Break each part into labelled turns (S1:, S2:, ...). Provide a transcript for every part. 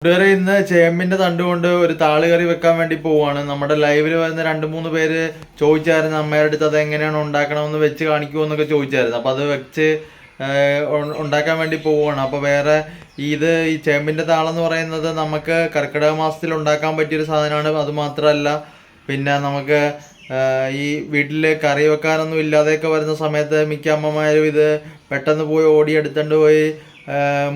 S1: കൂട്ടുകാരെ ഇന്ന് ചേമ്പിന്റെ തണ്ട് കൊണ്ട് ഒരു താളുകറി വെക്കാൻ വേണ്ടി പോവാണ്. നമ്മുടെ ലൈവിൽ വരുന്ന 2-3 പേര് ചോദിച്ചായിരുന്നു അമ്മയുടെ അടുത്ത് അത് എങ്ങനെയാണ് ഉണ്ടാക്കണമെന്ന് വെച്ച് കാണിക്കുമോ എന്നൊക്കെ ചോദിച്ചായിരുന്നു. അപ്പോൾ അത് വെച്ച് ഉണ്ടാക്കാൻ വേണ്ടി പോവുകയാണ്. അപ്പോൾ വേറെ ഈ ചേമ്പിന്റെ താളെന്ന് പറയുന്നത് നമുക്ക് കർക്കിടക മാസത്തിൽ ഉണ്ടാക്കാൻ പറ്റിയൊരു സാധനമാണ്. അതുമാത്രമല്ല പിന്നെ നമുക്ക് ഈ വീട്ടിൽ കറി വെക്കാനൊന്നും ഇല്ലാതെയൊക്കെ വരുന്ന സമയത്ത് മിക്ക അമ്മമാരും ഇത് പെട്ടെന്ന് പോയി ഓടിയെടുത്തുകൊണ്ട് പോയി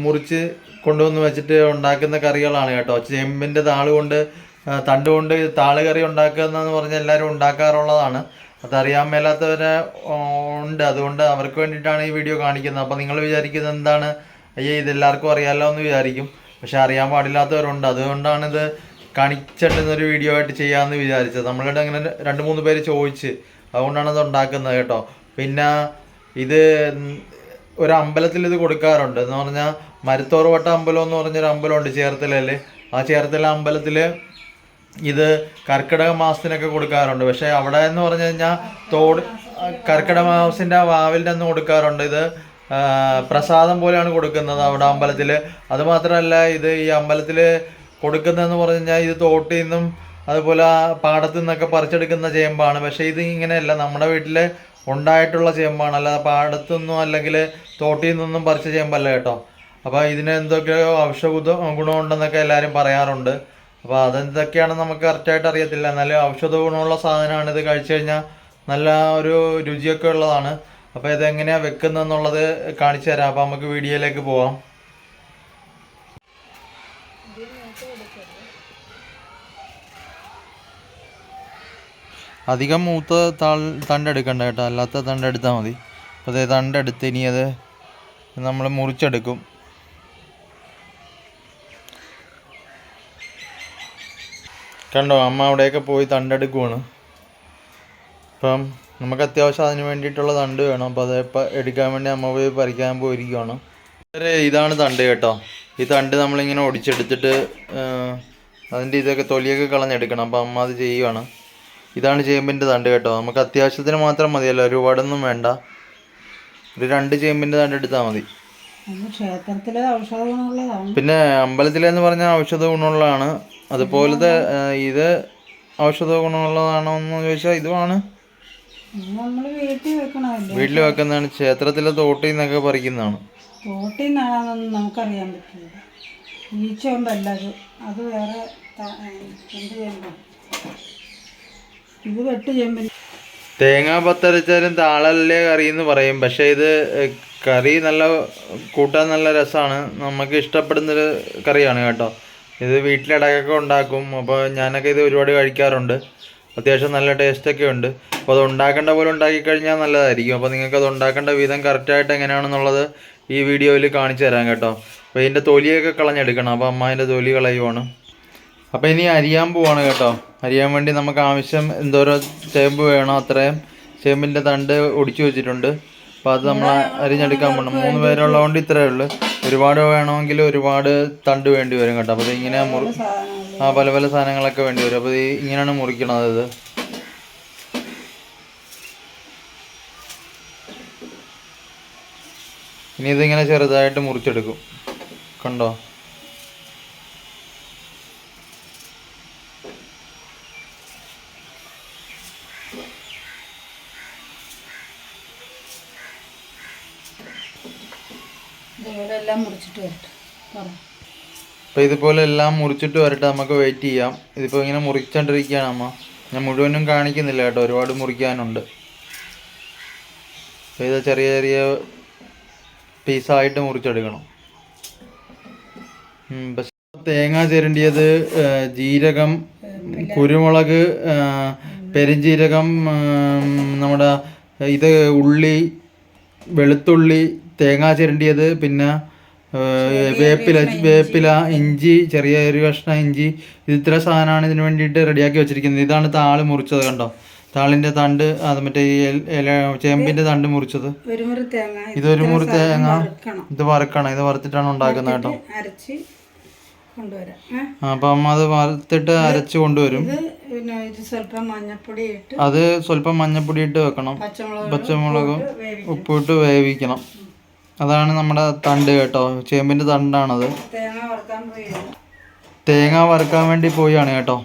S1: മുറിച്ച് കൊണ്ടുവന്ന് വെച്ചിട്ട് ഉണ്ടാക്കുന്ന കറികളാണ് കേട്ടോ. ചേമ്പിൻ്റെ തണ്ട് കൊണ്ട് താള് കറി ഉണ്ടാക്കുന്നതെന്ന് പറഞ്ഞാൽ എല്ലാവരും ഉണ്ടാക്കാറുള്ളതാണ്. അതറിയാൻ മേലാത്തവരെ ഉണ്ട്. അതുകൊണ്ട് അവർക്ക് വേണ്ടിയിട്ടാണ് ഈ വീഡിയോ കാണിക്കുന്നത്. അപ്പോൾ നിങ്ങൾ വിചാരിക്കുന്നത് എന്താണ്, അയ്യേ ഇതെല്ലാവർക്കും അറിയാമല്ലോ എന്ന് വിചാരിക്കും. പക്ഷെ അറിയാൻ പാടില്ലാത്തവരുണ്ട്. അതുകൊണ്ടാണിത് കാണിച്ചിട്ടുന്നൊരു വീഡിയോ ആയിട്ട് ചെയ്യാമെന്ന് വിചാരിച്ചത്. നമ്മളുടെ അങ്ങനെ 2-3 പേര് ചോദിച്ച്, അതുകൊണ്ടാണ് ഇത് ഉണ്ടാക്കുന്നത് കേട്ടോ. പിന്നെ ഇത് ഒരു അമ്പലത്തിൽ ഇത് കൊടുക്കാറുണ്ട്. എന്ന് പറഞ്ഞാൽ മരുത്തോർവട്ട അമ്പലം എന്ന് പറഞ്ഞൊരു അമ്പലമുണ്ട് ചേർത്തലയിൽ. ആ ചേർത്തല അമ്പലത്തിൽ ഇത് കർക്കിടക മാസത്തിനൊക്കെ കൊടുക്കാറുണ്ട്. പക്ഷേ അവിടെ എന്ന് പറഞ്ഞു കഴിഞ്ഞാൽ കർക്കിടക മാസത്തിൻ്റെ വാവിലിൻ്റെ അന്ന് കൊടുക്കാറുണ്ട്. ഇത് പ്രസാദം പോലെയാണ് കൊടുക്കുന്നത് അവിടെ അമ്പലത്തിൽ. അതുമാത്രമല്ല ഇത് ഈ അമ്പലത്തിൽ കൊടുക്കുന്നതെന്ന് പറഞ്ഞു കഴിഞ്ഞാൽ ഇത് തോട്ടിൽ നിന്നും അതുപോലെ പാടത്തു നിന്നൊക്കെ പറിച്ചെടുക്കുന്ന ചേമ്പാണ്. പക്ഷേ ഇത് ഇങ്ങനെയല്ല, നമ്മുടെ വീട്ടിൽ ഉണ്ടായിട്ടുള്ള ചേമ്പാണ്. അല്ലാതെ പാടത്തുനിന്നും അല്ലെങ്കിൽ തോട്ടിൽ നിന്നൊന്നും പറിച്ച ചേമ്പല്ല കേട്ടോ. അപ്പോൾ ഇതിന് എന്തൊക്കെയോ ഔഷധ ഗുണമുണ്ടെന്നൊക്കെ എല്ലാവരും പറയാറുണ്ട്. അപ്പോൾ അതെന്തൊക്കെയാണെന്ന് നമുക്ക് കറക്റ്റായിട്ട് അറിയത്തില്ല. എന്നാലും ഔഷധ ഗുണമുള്ള സാധനമാണ്. ഇത് കഴിച്ചു കഴിഞ്ഞാൽ നല്ല ഒരു രുചിയൊക്കെ ഉള്ളതാണ്. അപ്പോൾ ഇതെങ്ങനെയാണ് വെക്കുന്നതെന്നുള്ളത് കാണിച്ചു തരാം. അപ്പോൾ നമുക്ക് വീഡിയോയിലേക്ക് പോവാം. അധികം മൂത്ത തണ്ടെടുക്കണ്ട കേട്ടോ, അല്ലാത്ത തണ്ടെടുത്താൽ മതി. അപ്പോൾ അതേ തണ്ടെടുത്ത് ഇനി അത് നമ്മൾ മുറിച്ചെടുക്കും. കണ്ടോ, അമ്മ അവിടെയൊക്കെ പോയി തണ്ടെടുക്കുവാണ്. അപ്പം നമുക്ക് അത്യാവശ്യം അതിന് വേണ്ടിയിട്ടുള്ള തണ്ട് വേണം. അപ്പോൾ അതിപ്പോൾ എടുക്കാൻ വേണ്ടി അമ്മ പോയി പറിക്കാൻ പോയിരിക്കുവാണ്. ഇതാണ് തണ്ട് കേട്ടോ. ഈ തണ്ട് നമ്മളിങ്ങനെ ഒടിച്ചെടുത്തിട്ട് അതിൻ്റെ ഇതൊക്കെ തൊലിയൊക്കെ കളഞ്ഞെടുക്കണം. അപ്പോൾ അമ്മ അത് ചെയ്യുവാണ്. ഇതാണ് ചേമ്പിൻ്റെ തണ്ട് കേട്ടോ. നമുക്ക് അത്യാവശ്യത്തിന് മാത്രം മതിയല്ലോ, ഒരുപാടൊന്നും വേണ്ട. ഒരു 2 ചേമ്പിൻ്റെ തണ്ട് എടുത്താൽ മതി. പിന്നെ അമ്പലത്തിലെന്ന് പറഞ്ഞാൽ ഔഷധ ഗുണമുള്ളതാണ്. അതുപോലത്തെ ഇത് ഔഷധ ഗുണമുള്ളതാണോ എന്ന് ചോദിച്ചാൽ ഇതുമാണ്. വീട്ടിൽ വെക്കുന്നതാണ്. ക്ഷേത്രത്തിലെ തോട്ടിൽ നിന്നൊക്കെ പറിക്കുന്നതാണ്.
S2: തോട്ടിൽ നിന്നാണെന്നൊന്നും നമുക്കറിയാൻ പറ്റില്ല. ഈ ചേമ്പല്ല അത് വേറെ എന്ത് ചേമ്പാണ് ഇത്? വെട്ട് ചേമ്പിന്
S1: തേങ്ങ പത്തരച്ചാലും താളല്ലേ കറി എന്ന് പറയും. പക്ഷേ ഇത് കറി കൂട്ടാൻ നല്ല രസമാണ്. നമുക്ക് ഇഷ്ടപ്പെടുന്നൊരു കറിയാണ് കേട്ടോ. ഇത് വീട്ടിലിടക്കൊക്കെ ഉണ്ടാക്കും. അപ്പോൾ ഞാനൊക്കെ ഇത് ഒരുപാട് കഴിക്കാറുണ്ട്. അത്യാവശ്യം നല്ല ടേസ്റ്റൊക്കെ ഉണ്ട്. അപ്പോൾ അത് ഉണ്ടാക്കേണ്ട പോലെ ഉണ്ടാക്കിക്കഴിഞ്ഞാൽ നല്ലതായിരിക്കും. അപ്പോൾ നിങ്ങൾക്ക് അത് ഉണ്ടാക്കേണ്ട വിധം കറക്റ്റായിട്ട് എങ്ങനെയാണെന്നുള്ളത് ഈ വീഡിയോയിൽ കാണിച്ചു തരാം കേട്ടോ. അപ്പോൾ ഇതിൻ്റെ തൊലിയൊക്കെ കളഞ്ഞെടുക്കണം. അപ്പോൾ അമ്മ അതിൻ്റെ തൊലി കളയുവാണ്. അപ്പോൾ ഇനി അരിയാൻ പോവാണ് കേട്ടോ. അരിയാൻ വേണ്ടി നമുക്ക് ആവശ്യം എന്തോരം ചേമ്പ് വേണോ അത്രയും ചേമ്പിൻ്റെ തണ്ട് ഒടിച്ചു വെച്ചിട്ടുണ്ട്. അപ്പോൾ അത് നമ്മൾ അരിഞ്ഞെടുക്കാൻ പോകണം. 3 പേരുള്ളതുകൊണ്ട് ഇത്രയേ ഉള്ളൂ. ഒരുപാട് വേണമെങ്കിൽ ഒരുപാട് തണ്ട് വേണ്ടി വരും കേട്ടോ. അപ്പോൾ ഇത് ഇങ്ങനെ പല പല സാധനങ്ങളൊക്കെ വേണ്ടി വരും. അപ്പോൾ ഇത് ഇങ്ങനെയാണ് മുറിക്കണത്. ഇത് ഇനി ഇതിങ്ങനെ ചെറുതായിട്ട് മുറിച്ചെടുക്കും. കണ്ടോ? അപ്പോൾ ഇതുപോലെ എല്ലാം മുറിച്ചിട്ട് വരട്ടെ, നമുക്ക് വെയിറ്റ് ചെയ്യാം. ഇതിപ്പോൾ ഇങ്ങനെ മുറിച്ചോണ്ടിരിക്കുകയാണ് അമ്മ. ഞാൻ മുഴുവനും കാണിക്കുന്നില്ല കേട്ടോ, ഒരുപാട് മുറിക്കാനുണ്ട്. അപ്പോൾ ഇത് ചെറിയ ചെറിയ പീസായിട്ട് മുറിച്ചെടുക്കണം. പക്ഷേ തേങ്ങ ചിരണ്ടിയത്, ജീരകം, കുരുമുളക്, പെരുംജീരകം, നമ്മുടെ ഇത് വെളുത്തുള്ളി, തേങ്ങ ചിരണ്ടിയത്, പിന്നെ വേപ്പില, ഇഞ്ചി, ചെറിയ ഒരു കഷ്ണം ഇഞ്ചി, ഇത്ര സാധനമാണ് ഇതിന് വേണ്ടിയിട്ട് റെഡിയാക്കി വെച്ചിരിക്കുന്നത്. ഇതാണ് താള് മുറിച്ചത് കണ്ടോ. താളിൻ്റെ തണ്ട്, അത് മറ്റേ ഈ ചേമ്പിൻ്റെ തണ്ട് മുറിച്ചത്. ഇതൊരു മുറി തേങ്ങ. ഇത് വറുക്കണം. ഇത് വറുത്തിട്ടാണ് ഉണ്ടാക്കുന്നത് കേട്ടോ. അപ്പം അമ്മ അത് വറുത്തിട്ട് അരച്ച് കൊണ്ടുവരും. അത് സ്വല്പം മഞ്ഞപ്പൊടി ഇട്ട് വെക്കണം. പച്ചമുളകും ഉപ്പിട്ട് വേവിക്കണം. അതാണ് നമ്മുടെ തണ്ട് കേട്ടോ. ചേമ്പിൻ്റെ തണ്ടാണത്. തേങ്ങ വറുക്കാൻ വേണ്ടി പോയാണ് കേട്ടോ.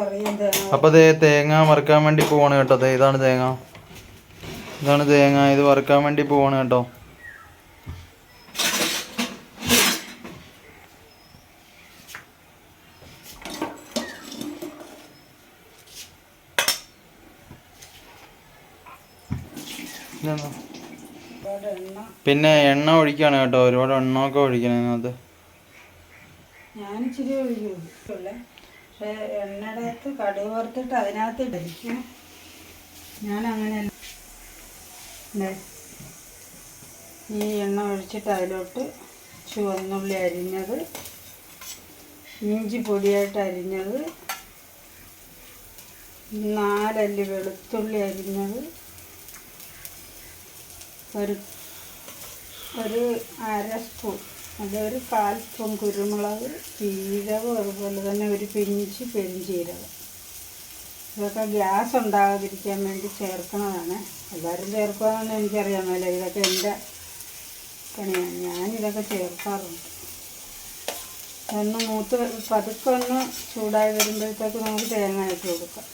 S2: അറിയാം തേങ്ങ.
S1: അപ്പോൾ തേങ്ങ വറുക്കാൻ വേണ്ടി പോവാണ് കേട്ടോ. ഇതാണ് തേങ്ങ, ഇത് വറുക്കാൻ വേണ്ടി പോവാണ് കേട്ടോ. പിന്നെ എണ്ണ ഒഴിക്കാണ് കേട്ടോ. ഒരുപാട് എണ്ണമൊക്കെ ഒഴിക്കണം അതിനകത്ത്.
S2: ഞാൻ ഇച്ചിരി ഒഴിക്കുള്ളേ, പക്ഷെ എണ്ണയുടെ അകത്ത് കടുക് വറുത്തിട്ട് അതിനകത്ത് ഇടിക്കും. ഞാൻ അങ്ങനെയല്ല. ഈ എണ്ണ ഒഴിച്ചിട്ട് അതിലോട്ട് ചുവന്നുള്ളി അരിഞ്ഞത്, ഇഞ്ചി പൊടിയായിട്ട് അരിഞ്ഞത്, 4 അല്ലി വെളുത്തുള്ളി അരിഞ്ഞത്, ഒരു 1/2 സ്പൂൺ, അതൊരു 1/4 സ്പൂൺ കുരുമുളക്, ജീരകം, അതുപോലെ തന്നെ ഒരു പിഞ്ച് പെരുംജീരകം. ഇതൊക്കെ ഗ്യാസ് ഉണ്ടാകാതിരിക്കാൻ വേണ്ടി ചേർക്കുന്നതാണ്. എല്ലാവരും ചേർക്കുകയെന്ന് എനിക്കറിയാൻ മേല. ഇതൊക്കെ എൻ്റെ പണിയാണ്, ഞാനിതൊക്കെ ചേർക്കാറുണ്ട്. ഒന്ന് പതുക്കെ ഒന്ന് ചൂടായി വരുമ്പോഴത്തേക്ക് നമുക്ക് തേങ്ങ ഇട്ട് കൊടുക്കാം.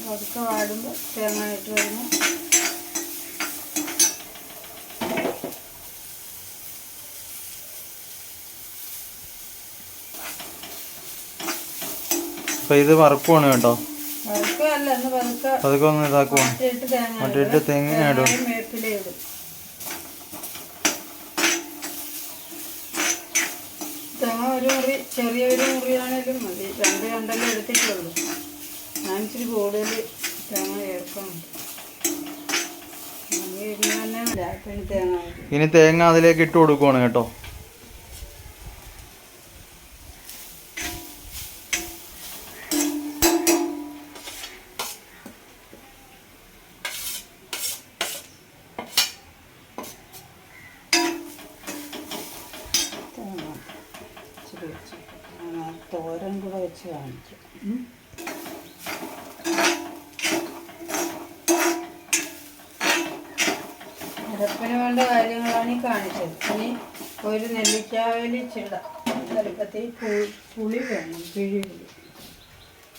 S2: പതുക്കെ വാടുമ്പോൾ തേങ്ങ ഇട്ട് വരുമ്പോൾ
S1: അപ്പോൾ ഇത് വറുക്കുവാണ് കേട്ടോ.
S2: വറുക്കല്ല, ഒന്ന്
S1: പതുക്കെ ഒന്ന് ഇതാക്കുവാണ്. മറ്റിട്ട് തേങ്ങ ഇടും.
S2: വേപ്പില ഇടും. തേങ്ങ ഒരു മുറി, ചെറിയൊരു മുറിയാണേലും മതി. 2 കണ്ടല്ലേ എടുത്തിട്ടുള്ളൂ. ഞാൻ ഇച്ചിരി കൂടുതൽ തേങ്ങ ചേർക്കുന്നുണ്ട്.
S1: ഇനി തേങ്ങ അതിലേക്ക് ഇട്ട് കൊടുക്കുവാണ് കേട്ടോ.
S2: തോരൻ കൂടെ വെച്ച് കാണിച്ചു. അരപ്പിന് വേണ്ട കാര്യങ്ങളാണ് ഈ കാണിച്ചത്. ഇനി ഒരു നെല്ലിക്കാവേലി ചിട വലുപ്പത്തിൽ പുളി വേണം, പിഴിപുളി.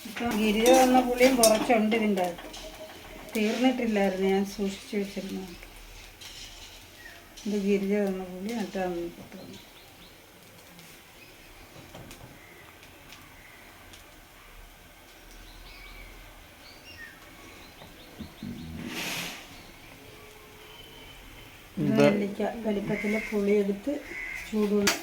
S2: ഇപ്പം ഗിരിജ വന്ന പുളിയും കുറച്ചുണ്ട് ഇതിൻ്റെ അകത്ത്. തീർന്നിട്ടില്ലായിരുന്നു, ഞാൻ സൂക്ഷിച്ച് വെച്ചിരുന്നു. ഇത് ഗിരിജ വന്ന പുളി നട്ടാണ്. നെല്ലിക്ക വലിപ്പത്തിലെ പുളിയെടുത്ത് ചൂടുവെള്ളം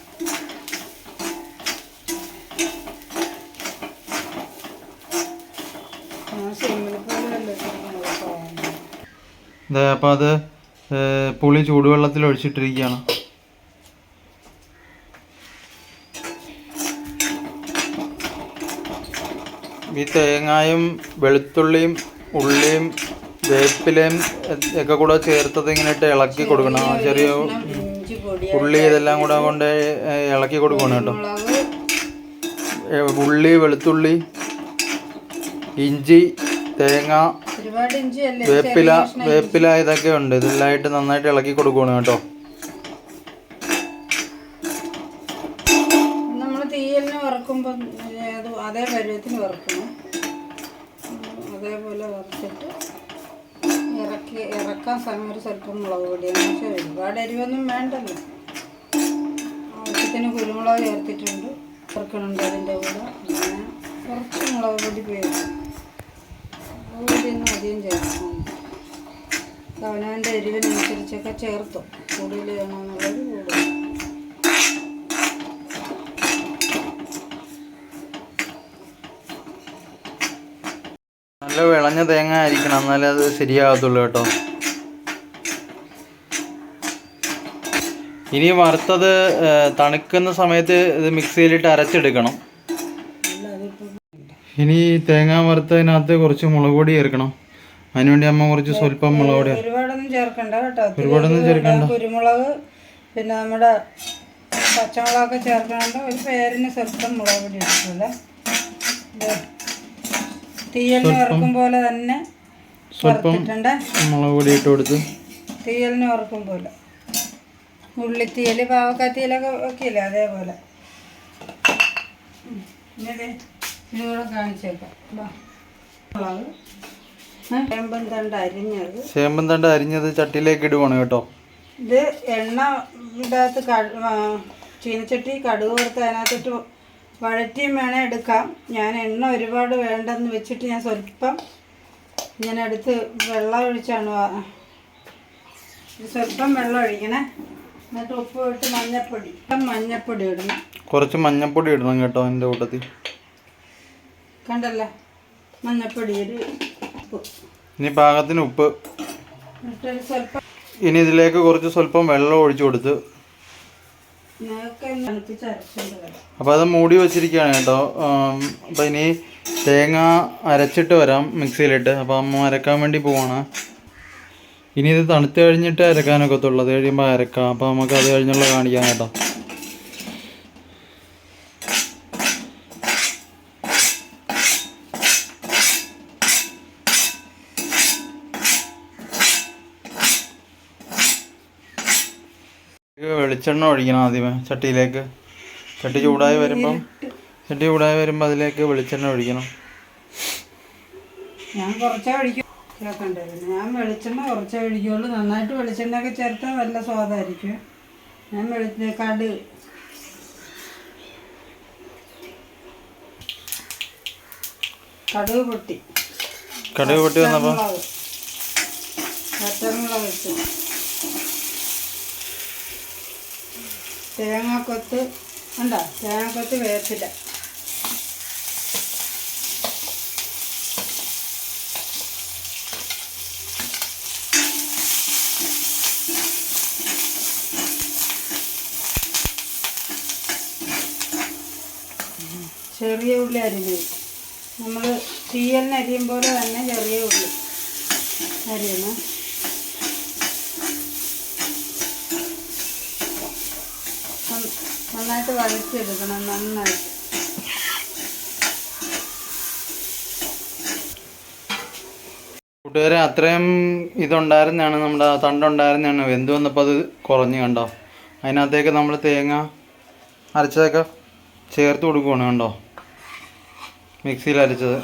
S1: അപ്പോൾ അത് പുളി ചൂടുവെള്ളത്തിൽ ഒഴിച്ചിട്ടിരിക്കുകയാണ്. ഈ തേങ്ങായും വെളുത്തുള്ളിയും ഉള്ളിയും വേപ്പിലയും ഒക്കെ കൂടെ ചേർത്തത് ഇങ്ങനെ ഇട്ട് ഇളക്കി കൊടുക്കണം. ചെറിയ ഉള്ളി ഇതെല്ലാം കൂടെ കൊണ്ട് ഇളക്കി കൊടുക്കണം കേട്ടോ. ഉള്ളി, വെളുത്തുള്ളി, ഇഞ്ചി, തേങ്ങ, വേപ്പില ഇതൊക്കെ ഉണ്ട്. ഇതെല്ലാമായിട്ട് നന്നായിട്ട് ഇളക്കി കൊടുക്കണം കേട്ടോ.
S2: നമ്മൾ തീയലിന് വറുക്കുമ്പോൾ അതേ പരുവത്തിന് വറുക്കണം. അതേപോലെ വറുത്തിട്ട് ഇറക്കാൻ സമയം ഒരു സ്വല്പം മുളക് പൊടിയെന്ന് വെച്ചാൽ ഒരുപാട് എരിവൊന്നും വേണ്ടല്ലോ. ആവശ്യത്തിന് കുരുമുളക് ചേർത്തിട്ടുണ്ട്, ചേർക്കണുണ്ട് അതിൻ്റെ കൂടെ. പിന്നെ കുറച്ച് മുളക് പൊടി പേരും, മുളക് പൊടിയൊന്നും അധികം ചേർക്കണം. അവനവൻ്റെ എരിവിനനുസരിച്ചൊക്കെ ചേർത്തു. കൂടുതൽ വേണമെന്നുള്ളത് കൂടുതൽ.
S1: നല്ല വിളഞ്ഞ തേങ്ങ ആയിരിക്കണം, എന്നാലേ അത് ശരിയാകത്തുള്ളൂ കേട്ടോ. ഇനി വറുത്തത് തണുക്കുന്ന സമയത്ത് ഇത് മിക്സിയിലിട്ട് അരച്ചെടുക്കണം. ഇനി തേങ്ങ വറുത്തതിനകത്ത് കുറച്ച് മുളക് പൊടി ചേർക്കണം. അതിനുവേണ്ടി അമ്മ കുറച്ച് സ്വല്പം മുളക് പൊടി.
S2: ഒരുപാടൊന്നും ചേർക്കണ്ട കേട്ടോ.
S1: ഒരുപാടൊന്നും ചേർക്കണ്ട.
S2: കുരുമുളക് പിന്നെ നമ്മുടെ പച്ചമുളകൊക്കെ ചേർക്കണുണ്ട്. ഒരു പേരിന് സ്വല്പം മുളക് പൊടി ഇട്ടിട്ടില്ല. തീയലിന് വറുക്കും പോലെ തന്നെ
S1: സ്വല്പം
S2: വറുത്തിട്ടുണ്ട്.
S1: മുളക് പൊടി ഇട്ട് കൊടുത്ത്
S2: തീയലിന് വറുക്കും പോലെ, ഉള്ളിത്തീയൽ പാവക്കാത്തീയലൊക്കെ വെക്കില്ല അതേപോലെ. ഇതുകൂടെ കാണിച്ചേക്കാം. മുളക്, ചേമ്പൻ തണ്ട് അരിഞ്ഞത്.
S1: ചേമ്പൻ തണ്ട് അരിഞ്ഞത് ചട്ടിയിലേക്ക് ഇടുവാണ് കേട്ടോ.
S2: ഇത് എണ്ണ ഇതിനകത്ത് ചീനച്ചട്ടി കടുക് വറുത്ത് അതിനകത്തിട്ട് വഴറ്റിയും വേണേൽ എടുക്കാം. ഞാൻ എണ്ണ ഒരുപാട് വേണ്ടെന്ന് വെച്ചിട്ട് ഞാൻ സ്വല്പം ഇങ്ങനെ എടുത്ത് വെള്ളം ഒഴിച്ചാണ് സ്വല്പം വെള്ളം ഒഴിക്കണേ. എന്നിട്ട് ഉപ്പ് ഇട്ട് മഞ്ഞപ്പൊടി ഇടണം.
S1: കുറച്ച് മഞ്ഞപ്പൊടി ഇടണം കേട്ടോ എൻ്റെ കൂട്ടത്തിൽ.
S2: കണ്ടല്ലോ, മഞ്ഞപ്പൊടി ഒരു ഉപ്പ്.
S1: ഇനി പാകത്തിന് ഉപ്പ്.
S2: എന്നിട്ടൊരു സ്വല്പം
S1: ഇനി ഇതിലേക്ക് കുറച്ച് സ്വല്പം വെള്ളം ഒഴിച്ചു കൊടുത്ത് അപ്പോൾ അത് മൂടി വെച്ചിരിക്കുകയാണ് കേട്ടോ. അപ്പോൾ ഇനി തേങ്ങ അരച്ചിട്ട് വരാം മിക്സിയിലിട്ട്. അപ്പോൾ അമ്മ അരക്കാൻ വേണ്ടി പോവാണ്. ഇനി ഇത് തണുത്ത് കഴിഞ്ഞിട്ട് അരക്കാനൊക്കത്തുള്ളൂ. അത് കഴിയുമ്പോൾ അരക്കാം. അപ്പോൾ നമുക്ക് അത് കഴിഞ്ഞുള്ള കാണിക്കാം കേട്ടോ. വെളിച്ചെണ്ണ ഒഴിക്കണം ആദ്യമേ ചട്ടിയിലേക്ക്. ചട്ടി ചൂടായി വരുമ്പോൾ അതിലേക്ക് വെളിച്ചെണ്ണ ഒഴിക്കണം.
S2: ഞാൻ കുറച്ചേ ഒഴിക്കും. ഞാൻ വെളിച്ചെണ്ണ കുറച്ചേ ഒഴിക്കുള്ളൂ. നന്നായിട്ട് വെളിച്ചെണ്ണയൊക്കെ ചേർത്താൽ നല്ല സ്വാദായിരിക്കും. ഞാൻ കടുക് പൊട്ടി
S1: വന്നപ്പോൾ
S2: പച്ചമുളക് വെച്ചു, തേങ്ങാക്കൊത്ത് വേപ്പില, ചെറിയ ഉള്ളി അരിഞ്ഞത്. നമ്മൾ തീയലിന് അരിയും പോലെ തന്നെ ചെറിയ ഉള്ളി അരിയണം. നന്നായിട്ട് വഴറ്റിയെടുക്കണം. നന്നായിട്ട്
S1: കൂട്ടുകാരെ, അത്രയും ഇതുണ്ടായിരുന്നതാണ്, നമ്മുടെ തണ്ടുണ്ടായിരുന്നതാണ്. വെന്ത് വന്നപ്പോൾ അത് കുറഞ്ഞ് കണ്ടോ. അതിനകത്തേക്ക് നമ്മൾ തേങ്ങ അരച്ചതൊക്കെ ചേർത്ത് കൊടുക്കുകയാണ് കണ്ടോ, മിക്സിയിൽ അരച്ചത്.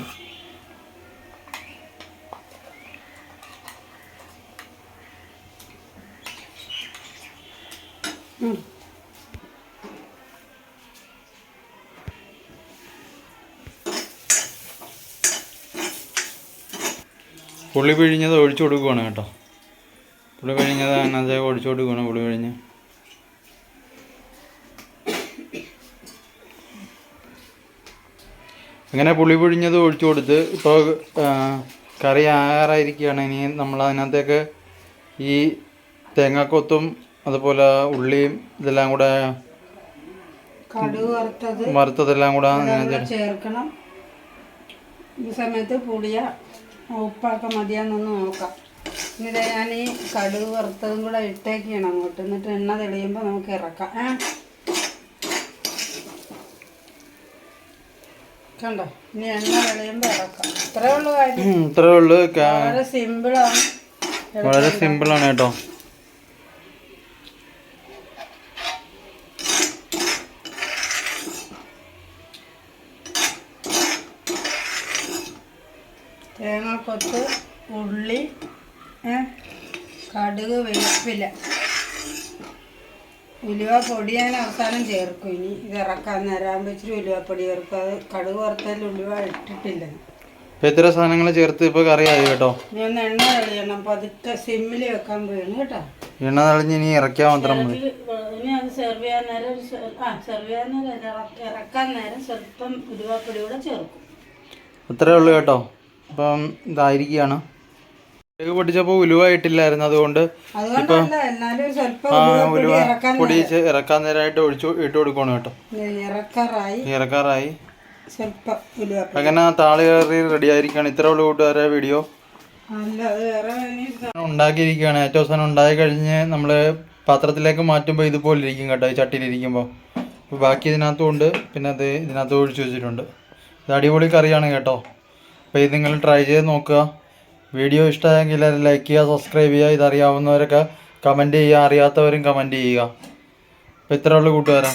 S1: പുളി പിഴിഞ്ഞത് ഒഴിച്ചു കൊടുക്കുകയാണ് കേട്ടോ. പുളി പിഴിഞ്ഞത് അതിനകത്ത് ഒഴിച്ചു കൊടുക്കുകയാണ്. പുളി പിഴിഞ്ഞ് അങ്ങനെ പുളി പിഴിഞ്ഞത് ഒഴിച്ചു കൊടുത്ത് ഇപ്പോൾ കറി ആകാറായിരിക്കുകയാണ്. ഇനി നമ്മൾ അതിനകത്തേക്ക് ഈ തേങ്ങാക്കൊത്തും അതുപോലെ ഉള്ളിയും ഇതെല്ലാം കൂടെ വറുത്തതെല്ലാം കൂടെ
S2: ചേർക്കണം. ഈ സമയത്ത് പുളിയ ഉപ്പൊക്കെ മതിയാന്നൊന്ന് നോക്കാം. എന്നിട്ട് ഞാൻ ഈ കടുക് വറുത്തതും കൂടെ ഇട്ടേക്കാണ് അങ്ങോട്ട്. എന്നിട്ട് എണ്ണ തെളിയുമ്പോൾ നമുക്ക് ഇറക്കാം. കണ്ടോ, ഇനി എണ്ണ തെളിയുമ്പോൾ ഇറക്കാം. ഇത്രേ ഉള്ളൂ കാര്യം.
S1: ഇത്രേ ഉള്ളൂ.
S2: വളരെ സിമ്പിളാണ്,
S1: വളരെ സിമ്പിളാണ് കേട്ടോ.
S2: തേങ്ങാക്കൊത്ത്, ഉള്ളി, കടുക്, വേപ്പില, ഉലുവപ്പൊടി ഞാൻ അവസാനം ചേർക്കും. ഇനി ഇത് ഇറക്കാൻ നേരം വെച്ചിട്ട് ഉലുവപ്പൊടി ചേർക്കും. അത് കടുക് വറുത്തതിൽ ഉലുവ ഇട്ടിട്ടില്ല.
S1: ഇത്ര സാധനങ്ങൾ ചേർത്ത് ഇപ്പോൾ കറിയായി കേട്ടോ.
S2: ഇനി ഒന്ന് എണ്ണ തെളിയണം. പതുക്കെ സിമ്മിൽ വെക്കാൻ പോയാണ് കേട്ടോ.
S1: എണ്ണ തെളിഞ്ഞ് ഇനി ഇറക്കിയാൽ മാത്രം മതി.
S2: ഇനി അത് സെർവ് ചെയ്യാൻ നേരം ഇറക്കാൻ നേരം സ്വല്പം ഉലുവപ്പൊടി കൂടെ ചേർക്കും.
S1: അത്രേ ഉള്ളൂ കേട്ടോ. അപ്പം ഇതായിരിക്കുകയാണ്. കേക്ക് പൊട്ടിച്ചപ്പോൾ ഉലുവ ഇട്ടില്ലായിരുന്നു, അതുകൊണ്ട് ഇപ്പം ഉലുവ പൊടി ഇറക്കാൻ നേരമായിട്ട് ഇട്ട് കൊടുക്കണം കേട്ടോ. ഇറക്കാറായി. അങ്ങനെ താളി കയറി റെഡി ആയിരിക്കുകയാണ്. ഇത്ര ഉള്ളു കൂട്ടുകാരെ വീഡിയോ. ഉണ്ടാക്കിയിരിക്കുകയാണ്. ഏറ്റവും അവസാനം ഉണ്ടായി കഴിഞ്ഞ് നമ്മൾ പാത്രത്തിലേക്ക് മാറ്റുമ്പോൾ ഇതുപോലെ ഇരിക്കും കേട്ടോ, ഈ ചട്ടിയിലിരിക്കുമ്പോൾ. അപ്പോൾ ബാക്കി ഇതിനകത്തും ഉണ്ട്, പിന്നെ അത് ഇതിനകത്ത് ഒഴിച്ച് വെച്ചിട്ടുണ്ട്. ഇത് അടിപൊളി കറിയാണ് കേട്ടോ. അപ്പോൾ ഇത് നിങ്ങൾ ട്രൈ ചെയ്ത് നോക്കുക. വീഡിയോ ഇഷ്ടമായെങ്കിൽ എല്ലാവരും ലൈക്ക് ചെയ്യുക, സബ്സ്ക്രൈബ് ചെയ്യുക. ഇതറിയാവുന്നവരൊക്കെ കമൻറ്റ് ചെയ്യുക, അറിയാത്തവരും കമൻറ്റ് ചെയ്യുക. അപ്പോൾ ഇത്രയേ ഉള്ളൂ കൂട്ടുകാരാ.